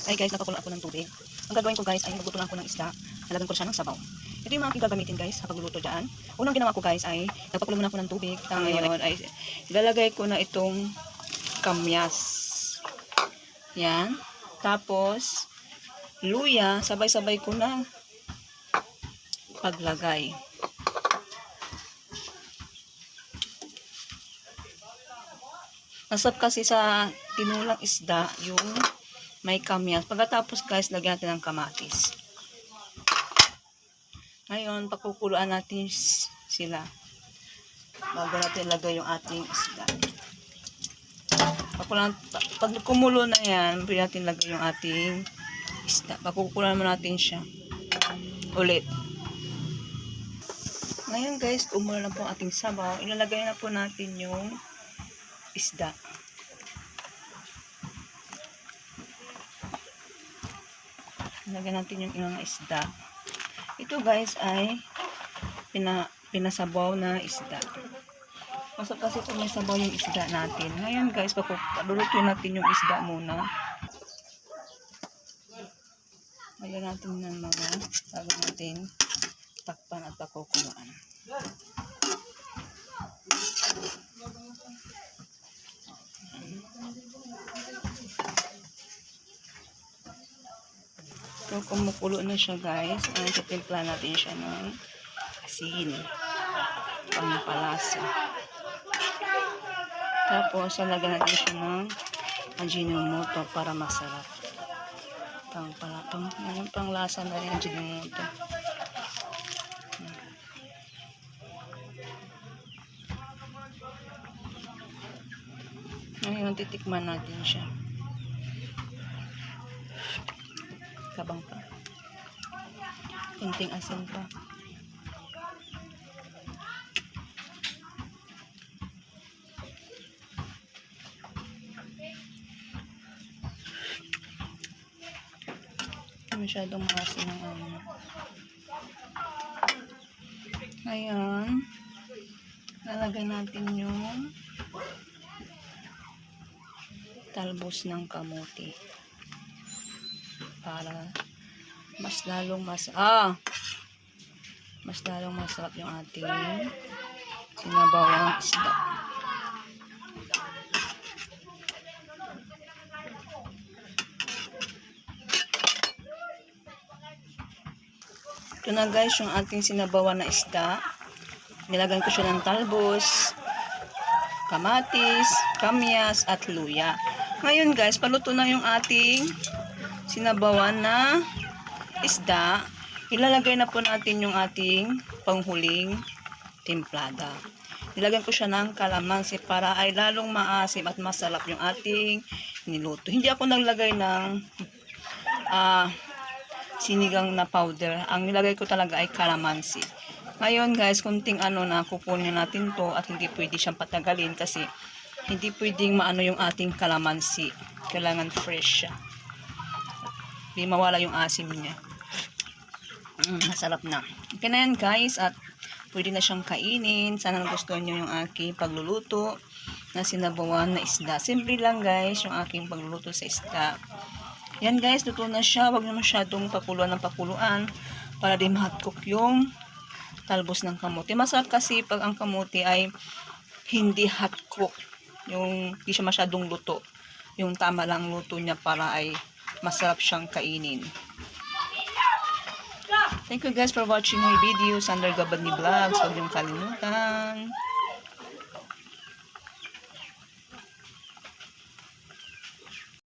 Ay guys, nakakulo ako ng tubig. Ang gagawin ko guys ay magluto lang ako ng isda. Nalagyan ko siya ng sabaw. Ito yung mga aking gagamitin guys sa pagluluto dyan. Unang ginawa ko guys ay nagpakulo muna ako ng tubig. Ngayon ay ilalagay ko na itong kamyas. Yan. Tapos luya, sabay-sabay ko na paglagay. Masarap kasi sa tinulang isda yung may kamyas. Pagkatapos guys, lagyan natin ng kamatis. Ngayon, pakukuluan natin sila bago natin ilagay yung ating isda. Pag kumulo na yan, pwede natin lagay yung ating isda. Pakukuluan mo natin siya ulit. Ngayon guys, kumulo na po ang ating sabaw. Ilalagay na po natin yung isda. Ilagay natin yung ilang isda. Ito guys ay pinasabaw na isda. Masarap kasi kung may sabaw yung isda natin. Ngayon guys, palulutuin natin yung isda muna. Lagyan natin ng mga bago natin takpan at pakukuluan. So, kumukulo na siya guys, titimpla natin siya ng asin, pangpalasa. Tapos, lagyan natin siya ng Ajinomoto para masarap. Panglasa na rin ang Ajinomoto. Ngayon, titikman natin siya. Kabang pa. Kunting asin pa. Masyadong maasin ng ano. Ngayon, lalagay natin yung talbos ng kamote para mas lalong masarap yung ating sinabawang isda. Ito na guys yung ating sinabawan na isda. Nilagyan ko siya ng talbos, kamatis, kamyas at luya. Ngayon guys, paluto na yung ating sinabawan na isda. Ilalagay na po natin yung ating panghuling timplada. Nilagyan ko siya ng kalamansi para ay lalong maasim at masarap yung ating niluto. Hindi ako naglagay ng sinigang na powder. Ang nilagay ko talaga ay kalamansi. Ngayon guys, kunting na kukunin natin to at hindi pwede siyang patagalin kasi hindi pwedeng maano yung ating kalamansi. Kailangan fresh siya. Hindi mawala yung asim niya. Masarap na. Okay na yan guys at pwede na siyang kainin. Sana nagustuhan nyo yung aking pagluluto na sinabawan na isda. Simple lang guys yung aking pagluluto sa isda. Yan guys, luto na siya. Huwag na masyadong pakuluan ng pakuluan para di ma-hotcook yung talbos ng kamote. Masarap kasi pag ang kamote ay hindi hotcook. Yung hindi siya masyadong luto. Yung tama lang luto niya para ay masarap siyang kainin. Thank you guys for watching my videos under Gabadni Vlogs. Huwag niyong kalimutan